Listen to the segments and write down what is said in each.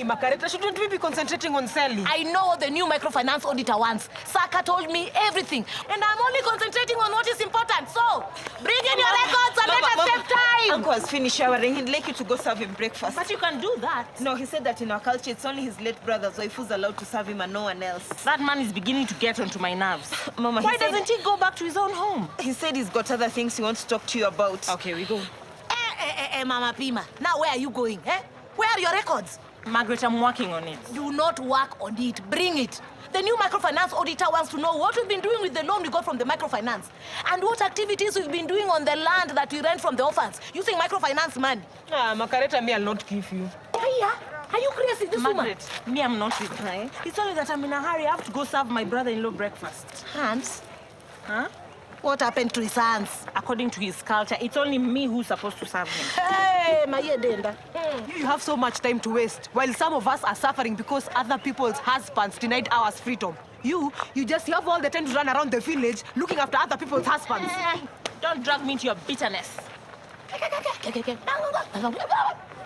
Makareta, shouldn't we be concentrating on selling? I know what the new microfinance auditor wants. Saka told me everything. And I'm only concentrating on what is important. So, bring in your records and let us save time. Uncle has finished showering. He'd like you to go serve him breakfast. But you can do that. No, he said that in our culture, it's only his late brother's wife who's allowed to serve him and no one else. That man is beginning to get onto my nerves. Mama, Why doesn't he go back to his own home? He said he's got other things he wants to talk to you about. Okay, we go. Mama Pima, now where are you going, eh? Where are your records? Margaret, I'm working on it. Do not work on it. Bring it. The new microfinance auditor wants to know what we've been doing with the loan we got from the microfinance and what activities we've been doing on the land that we rent from the orphans using microfinance money. Makareta, me, I'll not give you. Hiya, are you crazy, this Margaret, me, I'm not with her. Eh? It's only that I'm in a hurry. I have to go serve my brother-in-law breakfast. Hans? Huh? What happened to his hands? According to his culture, it's only me who's supposed to serve him. Hey, my denda. You have so much time to waste, while some of us are suffering because other people's husbands denied ours freedom. You just have all the time to run around the village looking after other people's husbands. Don't drag me into your bitterness.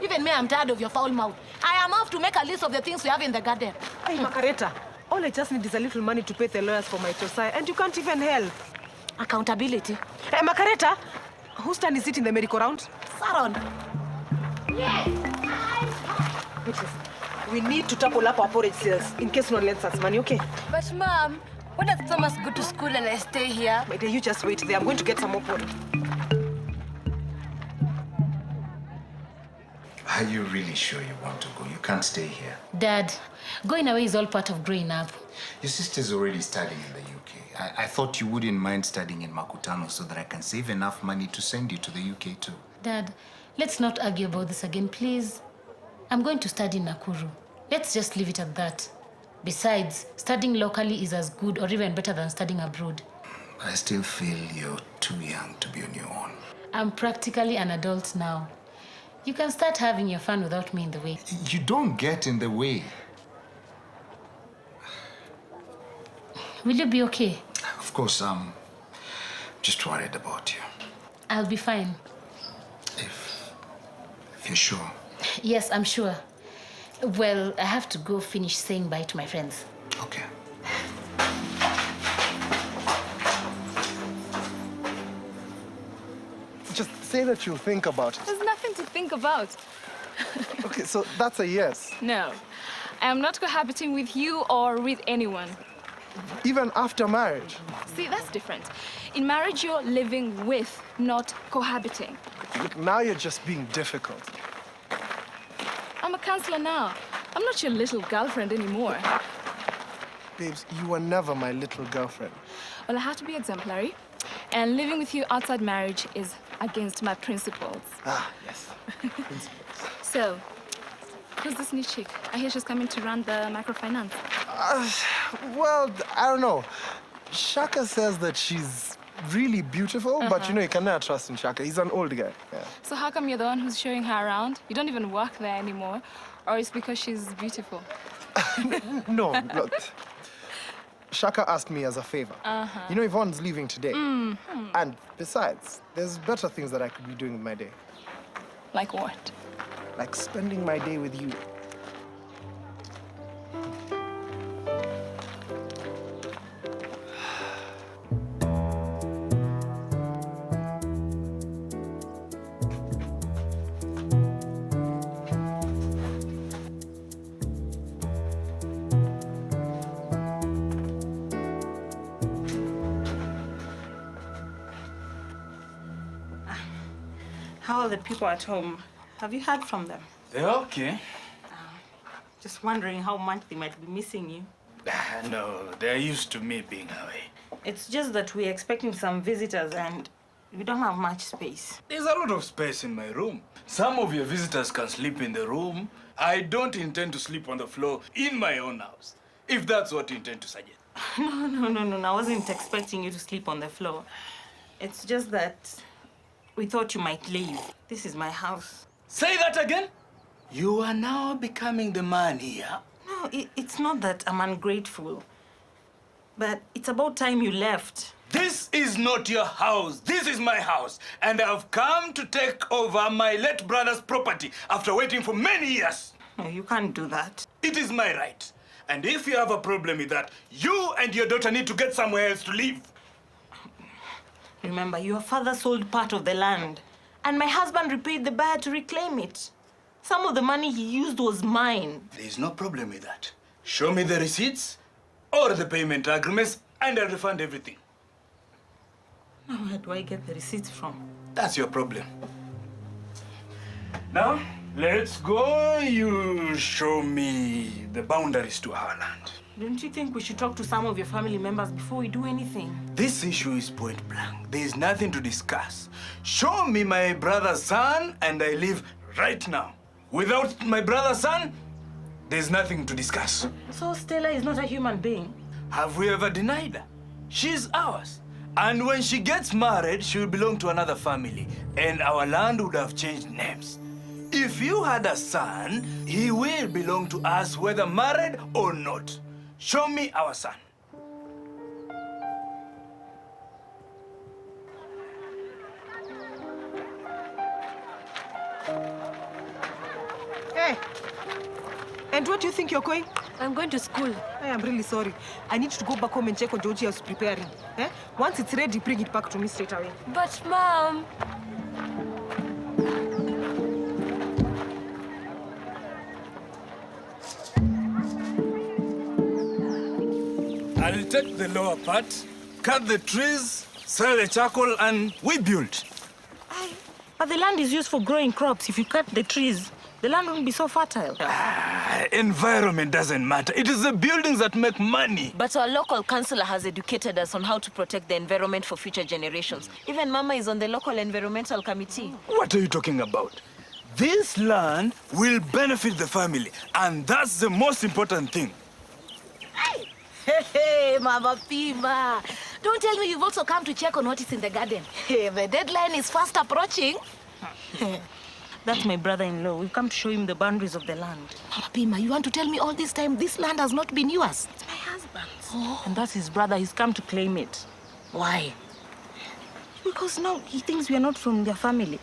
Even me, I'm tired of your foul mouth. I am off to make a list of the things we have in the garden. Hey, Makareta, all I just need is a little money to pay the lawyers for my Tosai, and you can't even help. Accountability. Hey, Makareta, whose turn is it in the merry-go-round? Saron. Yes. We need to tackle up our porridge sales in case no one lends us money, okay? But, Mom, when does Thomas go to school and I stay here? My dear, you just wait there. I'm going to get some more porridge. Are you really sure you want to go? You can't stay here. Dad, going away is all part of growing up. Your sister's already studying in the UK. I thought you wouldn't mind studying in Makutano so that I can save enough money to send you to the UK too. Dad, let's not argue about this again, please. I'm going to study in Nakuru. Let's just leave it at that. Besides, studying locally is as good or even better than studying abroad. I still feel you're too young to be on your own. I'm practically an adult now. You can start having your fun without me in the way. You don't get in the way. Will you be okay? Of course, I'm just worried about you. I'll be fine. If you're sure. Yes, I'm sure. Well, I have to go finish saying bye to my friends. Okay. Just say that you'll think about it. There's nothing to think about. Okay, so that's a yes. No, I am not cohabiting with you or with anyone. Even after marriage. See, that's different. In marriage, you're living with, not cohabiting. Look, now you're just being difficult. I'm a counselor now. I'm not your little girlfriend anymore. Babes, you were never my little girlfriend. Well, I have to be exemplary. And living with you outside marriage is against my principles. Ah, yes. Principles. So, who's this new chick? I hear she's coming to run the microfinance. Well, I don't know. Shaka says that she's really beautiful, but you know, you can never trust in Shaka. He's an old guy. Yeah. So how come you're the one who's showing her around? You don't even work there anymore. Or it's because she's beautiful? No, look. Shaka asked me as a favor. You know, Yvonne's leaving today. And besides, there's better things that I could be doing with my day. Like what? Like spending my day with you. How are the people at home? Have you heard from them? They're okay. Just wondering how much they might be missing you. No, they're used to me being away. It's just that we're expecting some visitors and we don't have much space. There's a lot of space in my room. Some of your visitors can sleep in the room. I don't intend to sleep on the floor in my own house, if that's what you intend to suggest. No. I wasn't expecting you to sleep on the floor. It's just that we thought you might leave. This is my house. Say that again? You are now becoming the man here. No, it's not that I'm ungrateful. But it's about time you left. This is not your house. This is my house. And I've come to take over my late brother's property after waiting for many years. No, you can't do that. It is my right. And if you have a problem with that, you and your daughter need to get somewhere else to live. Remember, your father sold part of the land, and my husband repaid the buyer to reclaim it. Some of the money he used was mine. There is no problem with that. Show me the receipts or the payment agreements, and I'll refund everything. Now, where do I get the receipts from? That's your problem. Now, let's go. You show me the boundaries to our land. Don't you think we should talk to some of your family members before we do anything? This issue is point blank. There is nothing to discuss. Show me my brother's son, and I leave right now. Without my brother's son, there's nothing to discuss. So Stella is not a human being? Have we ever denied her? She's ours. And when she gets married, she will belong to another family, and our land would have changed names. If you had a son, he will belong to us whether married or not. Show me our son. Hey! And where do you think you're going? I'm going to school. I am really sorry. I need to go back home and check on Georgie house preparing. Eh? Once it's ready, bring it back to me straight away. But, Mom... I'll take the lower part, cut the trees, sell the charcoal, and we build. But the land is used for growing crops. If you cut the trees, the land won't be so fertile. Environment doesn't matter. It is the buildings that make money. But our local councillor has educated us on how to protect the environment for future generations. Even Mama is on the local environmental committee. What are you talking about? This land will benefit the family, and that's the most important thing. Hey, Mama Pima. Don't tell me you've also come to check on what is in the garden. Hey, the deadline is fast approaching. That's my brother-in-law. We've come to show him the boundaries of the land. Mama Pima, you want to tell me all this time this land has not been yours? It's my husband's. And that's his brother. He's come to claim it. Why? Because now he thinks we are not from their family.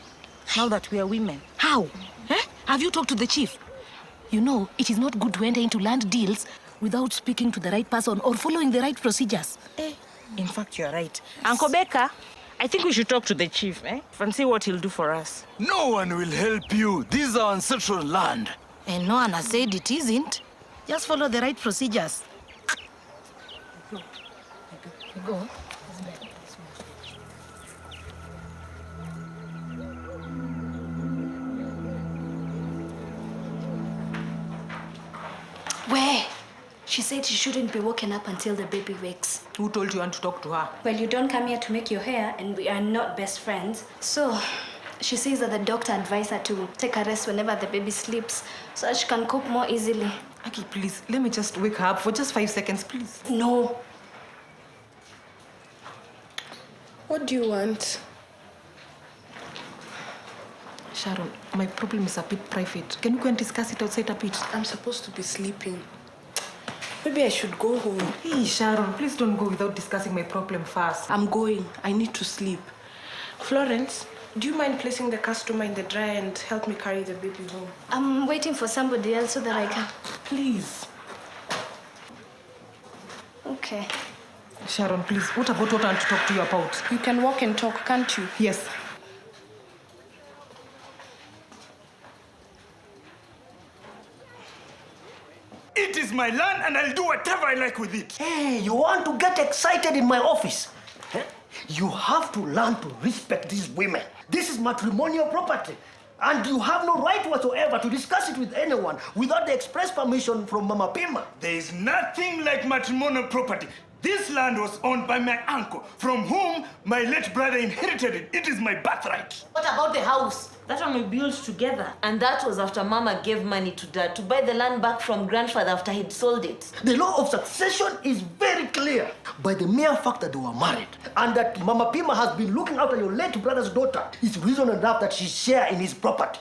Now that we are women. How? Eh? Have you talked to the chief? You know, it is not good to enter into land deals without speaking to the right person or following the right procedures. In fact, you're right. Uncle Becca, I think we should talk to the chief, and see what he'll do for us. No one will help you. This is our ancestral land. And no one has said it isn't. Just follow the right procedures. Go. Where? She said she shouldn't be woken up until the baby wakes. Who told you want to talk to her? Well, you don't come here to make your hair, and we are not best friends. So, she says that the doctor advised her to take a rest whenever the baby sleeps, so that she can cope more easily. Aki, please, let me just wake her up for just 5 seconds, please. No. What do you want? Sharon, my problem is a bit private. Can we go and discuss it outside a bit? I'm supposed to be sleeping. Maybe I should go home. Hey, Sharon, please don't go without discussing my problem first. I'm going. I need to sleep. Florence, do you mind placing the customer in the dryer and help me carry the baby home? I'm waiting for somebody else so that I can... Please. Okay. Sharon, please, what about what I want to talk to you about? You can walk and talk, can't you? Yes. It is my land, and I'll do whatever I like with it. Hey, you want to get excited in my office? Eh? You have to learn to respect these women. This is matrimonial property. And you have no right whatsoever to discuss it with anyone without the express permission from Mama Pima. There is nothing like matrimonial property. This land was owned by my uncle, from whom my late brother inherited it. It is my birthright. What about the house? That one we built together. And that was after Mama gave money to Dad to buy the land back from grandfather after he'd sold it. The law of succession is very clear. By the mere fact that they were married and that Mama Pima has been looking after your late brother's daughter is reason enough that she share in his property.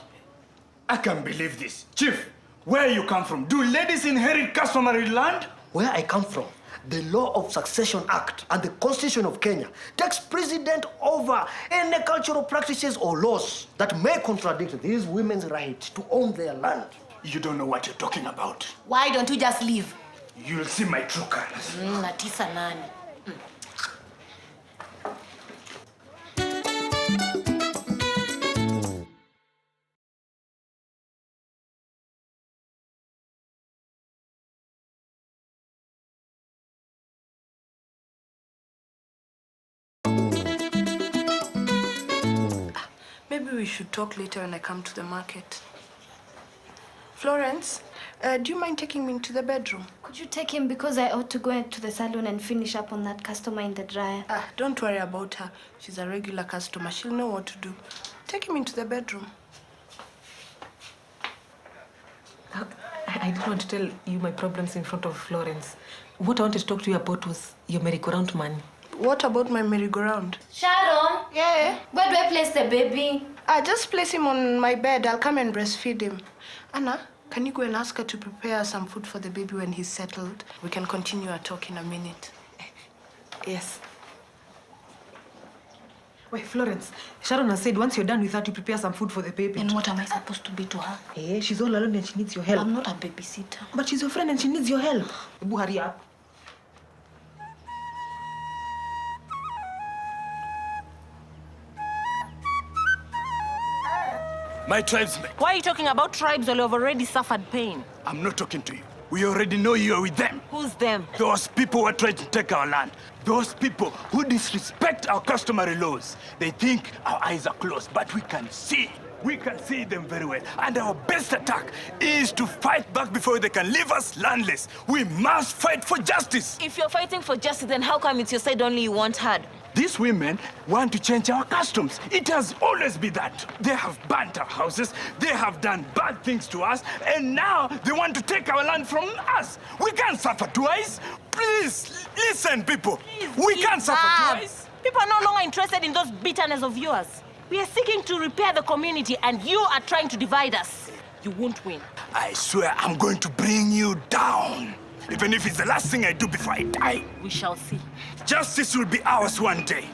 I can't believe this. Chief, where you come from? Do ladies inherit customary land? Where I come from, the Law of Succession Act and the Constitution of Kenya takes precedent over any cultural practices or laws that may contradict these women's right to own their land. You don't know what you're talking about. Why don't you just leave? You'll see my true colors. Natisa nani. Maybe we should talk later when I come to the market. Florence, do you mind taking me into the bedroom? Could you take him because I ought to go to the salon and finish up on that customer in the dryer? Don't worry about her. She's a regular customer. She'll know what to do. Take him into the bedroom. I didn't want to tell you my problems in front of Florence. What I wanted to talk to you about was your merry-go-round money. What about my merry-go-round? Sharon? Yeah? Where do I place the baby? Just place him on my bed. I'll come and breastfeed him. Anna, can you go and ask her to prepare some food for the baby when he's settled? We can continue our talk in a minute. Yes. Wait, Florence, Sharon has said once you're done with her to prepare some food for the baby. And what am I supposed to be to her? Hey, she's all alone and she needs your help. I'm not a babysitter. But she's your friend and she needs your help. Ebu, hurry up. My tribesmen, Why are you talking about tribes while you've already suffered pain? I'm not talking to you. We already know you're with them. Who's them? Those people who are trying to take our land. Those people who disrespect our customary laws. They think our eyes are closed, but we can see. We can see them very well. And our best attack is to fight back before they can leave us landless. We must fight for justice. If you're fighting for justice, then how come it's your side only you want heard? These women want to change our customs. It has always been that. They have burnt our houses, they have done bad things to us, and now they want to take our land from us. We can't suffer twice. Please, listen, people. We can't suffer twice. People are no longer interested in those bitterness of yours. We are seeking to repair the community, and you are trying to divide us. You won't win. I swear I'm going to bring you down. Even if it's the last thing I do before I die. We shall see. Justice will be ours one day.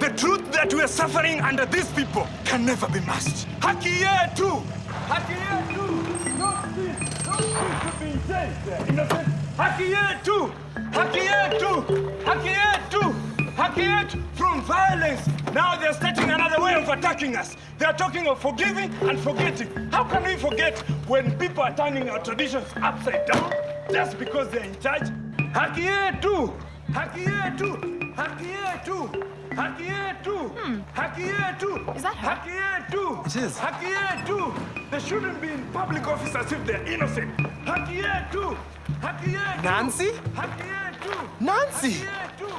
The truth that we are suffering under these people can never be masked. Haki yetu! Haki yetu! No sin to be changed. Innocent. Haki yetu! Haki yetu! Haki yetu! Haki yetu! From violence, now they're starting another way of attacking us. They're talking of forgiving and forgetting. How can we forget when people are turning our traditions upside down just because they're in charge? Haki yetu! Haki yetu! Haki yetu! Haki yetu! Haki yetu! Is that her? Haki yetu! It is. Haki yetu! They shouldn't be in public office as if they're innocent. Haki yetu! Haki yetu! Nancy? Haki yetu! Nancy! Haki yetu!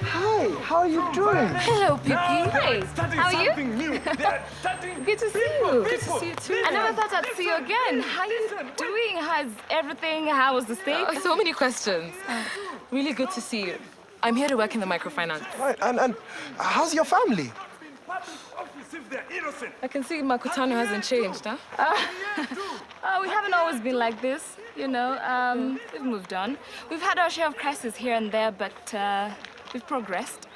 Hi, how are you doing? Hello, Pipi. Hi. How are you? Good to see you. Good to see you too. I never thought I'd see you again. How are you doing? How's everything? How was the stay? So many questions. Really good to see you. I'm here to work in the microfinance. Right, and how's your family? I can see Makutano hasn't changed, huh? We haven't always been like this, you know. We've moved on. We've had our share of crises here and there, but we've progressed.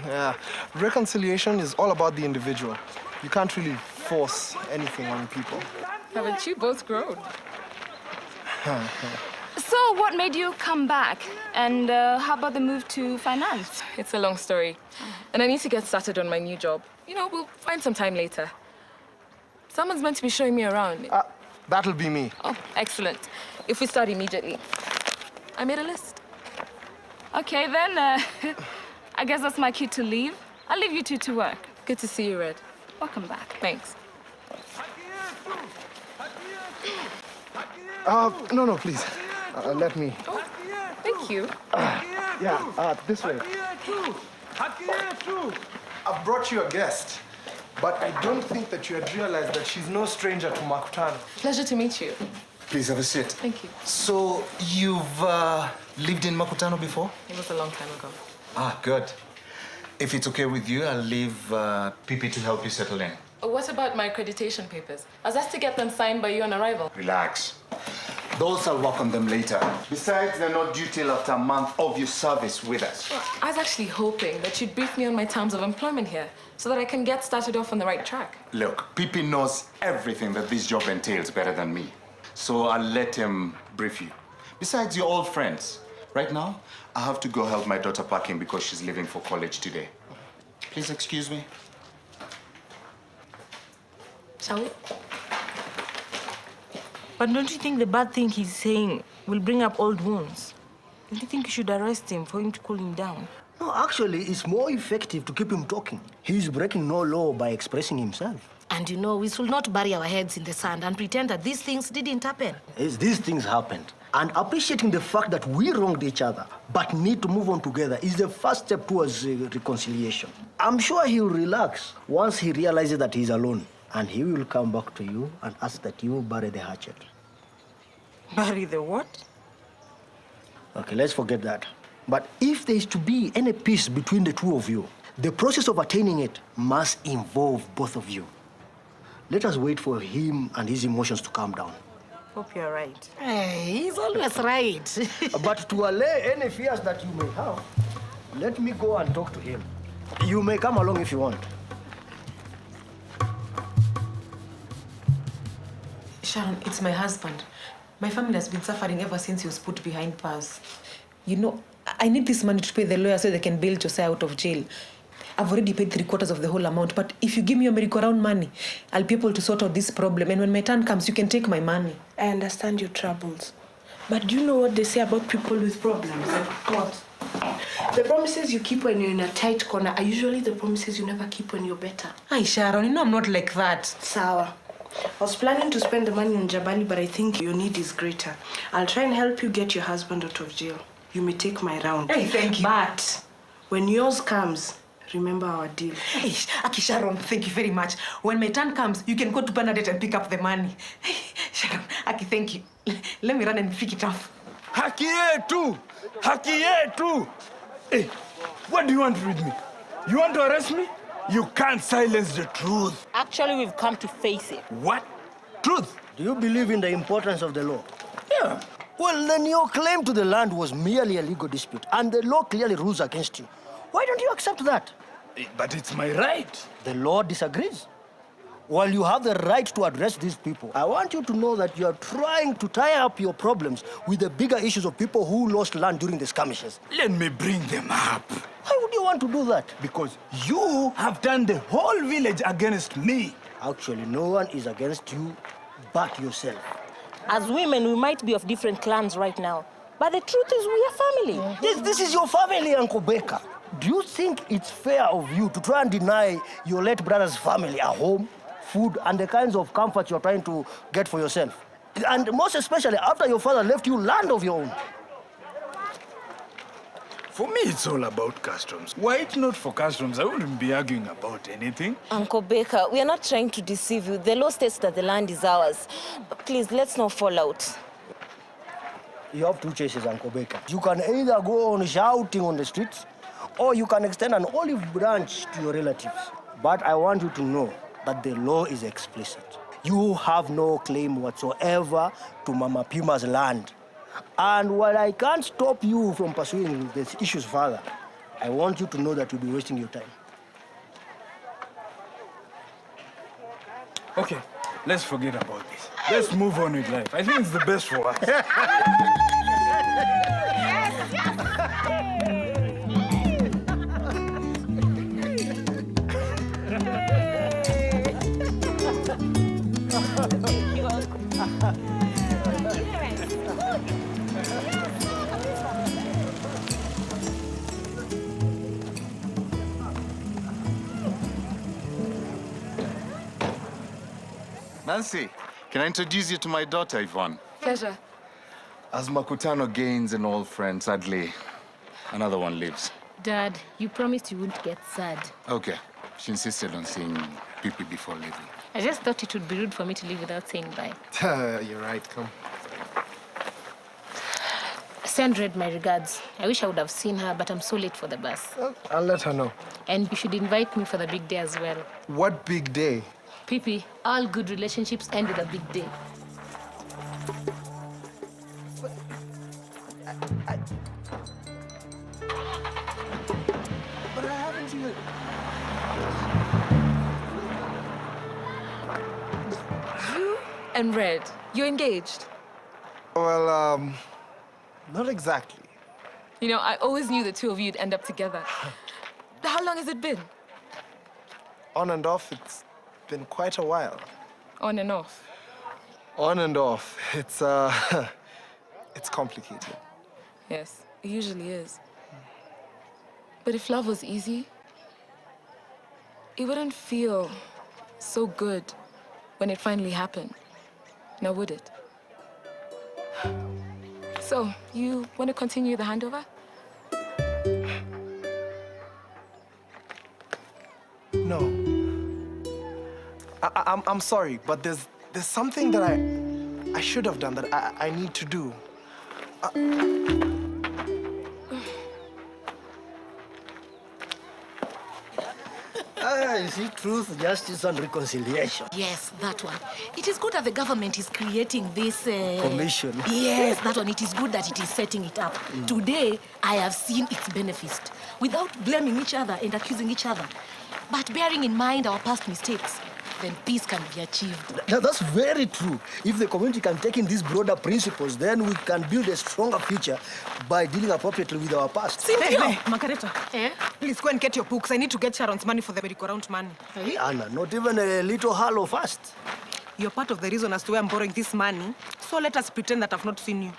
Yeah, reconciliation is all about the individual. You can't really force anything on people. Haven't you both grown? So what made you come back? And how about the move to finance? It's a long story. And I need to get started on my new job. You know, we'll find some time later. Someone's meant to be showing me around. That'll be me. Oh, excellent. If we start immediately. I made a list. Okay, then I guess that's my cue to leave. I'll leave you two to work. Good to see you, Red. Welcome back. Thanks. No, please. Let me. Oh, thank you. This way. I've brought you a guest, but I don't think that you had realized that she's no stranger to Makutano. Pleasure to meet you. Please have a seat. Thank you. So, you've lived in Makutano before? It was a long time ago. Good. If it's okay with you, I'll leave Pipi to help you settle in. What about my accreditation papers? I was asked to get them signed by you on arrival. Relax. Those I'll work on them later. Besides, they're not due till after a month of your service with us. Well, I was actually hoping that you'd brief me on my terms of employment here so that I can get started off on the right track. Look, Pipi knows everything that this job entails better than me. So I'll let him brief you. Besides, you're all friends. Right now, I have to go help my daughter packing because she's leaving for college today. Please excuse me. Shall we? But don't you think the bad thing he's saying will bring up old wounds? Don't you think you should arrest him for him to cool him down? No, actually, it's more effective to keep him talking. He's breaking no law by expressing himself. And you know, we should not bury our heads in the sand and pretend that these things didn't happen. Yes, these things happened. And appreciating the fact that we wronged each other but need to move on together is the first step towards reconciliation. I'm sure he'll relax once he realizes that he's alone. And he will come back to you and ask that you bury the hatchet. Bury the what? Okay, let's forget that. But if there is to be any peace between the two of you, the process of attaining it must involve both of you. Let us wait for him and his emotions to calm down. Hope you're right. Hey, he's always right. But to allay any fears that you may have, let me go and talk to him. You may come along if you want. Sharon, it's my husband. My family has been suffering ever since he was put behind bars. You know, I need this money to pay the lawyer so they can bail Jose out of jail. I've already paid 3/4 of the whole amount, but if you give me your merry-go-round money, I'll be able to sort out this problem, and when my turn comes, you can take my money. I understand your troubles. But do you know what they say about people with problems? What? The promises you keep when you're in a tight corner are usually the promises you never keep when you're better. Hi, Sharon, you know I'm not like that. Sawa. I was planning to spend the money on Jabali, but I think your need is greater. I'll try and help you get your husband out of jail. You may take my round. Hey, thank you. But when yours comes, remember our deal. Hey, Aki Sharon, thank you very much. When my turn comes, you can go to Bernadette and pick up the money. Hey, Sharon, Aki, thank you. Let me run and pick it up. Haki yetu! Haki yetu! Hey, what do you want with me? You want to arrest me? You can't silence the truth. Actually, we've come to face it. What? Truth? Do you believe in the importance of the law? Yeah. Well, then your claim to the land was merely a legal dispute, and the law clearly rules against you. Why don't you accept that? But it's my right. The law disagrees. While you have the right to address these people, I want you to know that you are trying to tie up your problems with the bigger issues of people who lost land during the skirmishes. Let me bring them up. Why would you want to do that? Because you have turned the whole village against me. Actually, no one is against you but yourself. As women, we might be of different clans right now, but the truth is we are family. This is your family, Uncle Baker. Do you think it's fair of you to try and deny your late brother's family a home, food, and the kinds of comfort you're trying to get for yourself? And most especially after your father left you land of your own. For me, it's all about customs. Were it not for customs, I wouldn't be arguing about anything. Uncle Baker, we are not trying to deceive you. The law states that the land is ours. Please, let's not fall out. You have two choices, Uncle Baker. You can either go on shouting on the streets, or you can extend an olive branch to your relatives. But I want you to know that the law is explicit. You have no claim whatsoever to Mama Pima's land. And while I can't stop you from pursuing these issues further, I want you to know that you'll be wasting your time. Okay, let's forget about this. Let's move on with life. I think it's the best for us. Nancy, can I introduce you to my daughter, Yvonne? Pleasure. As Makutano gains an old friend, sadly, another one leaves. Dad, you promised you wouldn't get sad. Okay. She insisted on seeing Pipi before leaving. I just thought it would be rude for me to leave without saying bye. You're right, come. Send Red my regards. I wish I would have seen her, but I'm so late for the bus. I'll let her know. And you should invite me for the big day as well. What big day? Pipi, all good relationships end with a big day. But I haven't seen it. You and Red. You're engaged? Well, not exactly. You know, I always knew the two of you'd end up together. How long has it been? On and off, it's been quite a while. On and off. On and off. It's, it's complicated. Yes, it usually is. But if love was easy, it wouldn't feel so good when it finally happened. Now would it? So, you want to continue the handover? No. I'm sorry, but there's something that I should have done that I need to do. You see, truth, justice, and reconciliation. Yes, that one. It is good that the government is creating this... Commission. Yes, that one. It is good that it is setting it up. Today, I have seen its benefits without blaming each other and accusing each other. But bearing in mind our past mistakes, then peace can be achieved. That's very true. If the community can take in these broader principles, then we can build a stronger future by dealing appropriately with our past. Hey, Margareta. Please go and get your books. I need to get Sharon's money for the merry-go-round money. Hey, Anna, not even a little hello first. You're part of the reason as to why I'm borrowing this money, so let us pretend that I've not seen you.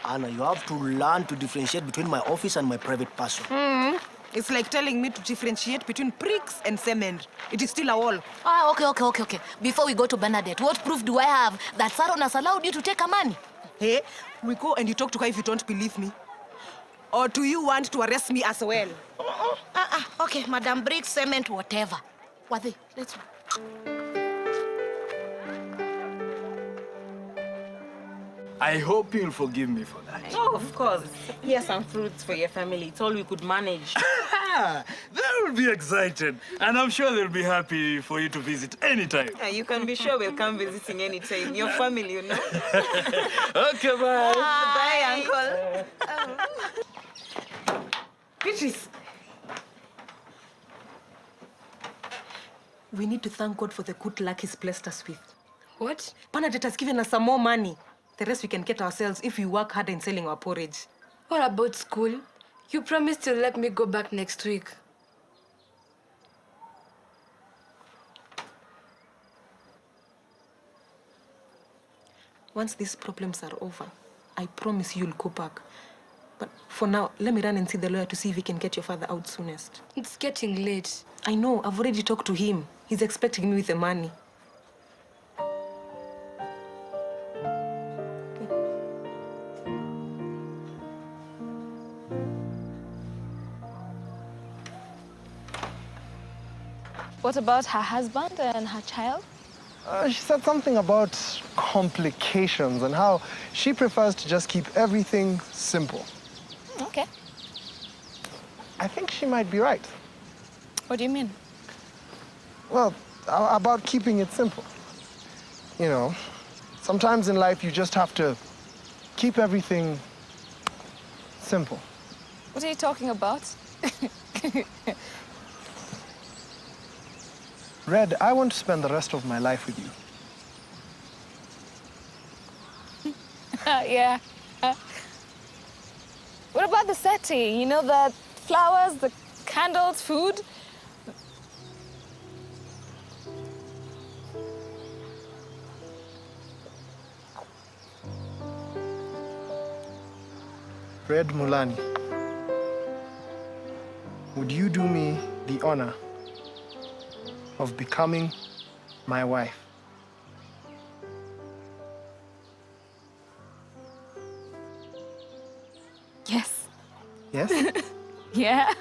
Anna, you have to learn to differentiate between my office and my private person. It's like telling me to differentiate between pricks and cement. It is still a wall. Okay. Before we go to Bernadette, what proof do I have that Saron has allowed you to take her money? Hey, we go and you talk to her if you don't believe me. Or do you want to arrest me as well? Okay, Madam Brick, cement, whatever. Wade, let's go. I hope you'll forgive me for that. Oh, of course. Here's some fruits for your family. It's all we could manage. They will be excited. And I'm sure they'll be happy for you to visit anytime. You can be sure we'll come visiting anytime. Your family, you know. Okay, bye. Bye, Uncle. Beatrice. We need to thank God for the good luck He's blessed us with. What? Bernadette has given us some more money. The rest we can get ourselves if we work hard in selling our porridge. What about school? You promised to let me go back next week. Once these problems are over, I promise you'll go back. But for now, let me run and see the lawyer to see if we can get your father out soonest. It's getting late. I know, I've already talked to him. He's expecting me with the money. What about her husband and her child? She said something about complications and how she prefers to just keep everything simple. Okay. I think she might be right. What do you mean? Well, about keeping it simple. You know, sometimes in life you just have to keep everything simple. What are you talking about? Red, I want to spend the rest of my life with you. Yeah. What about the setting? You know, the flowers, the candles, food? Red Mulani, would you do me the honor of becoming my wife? Yes. Yes? Yeah.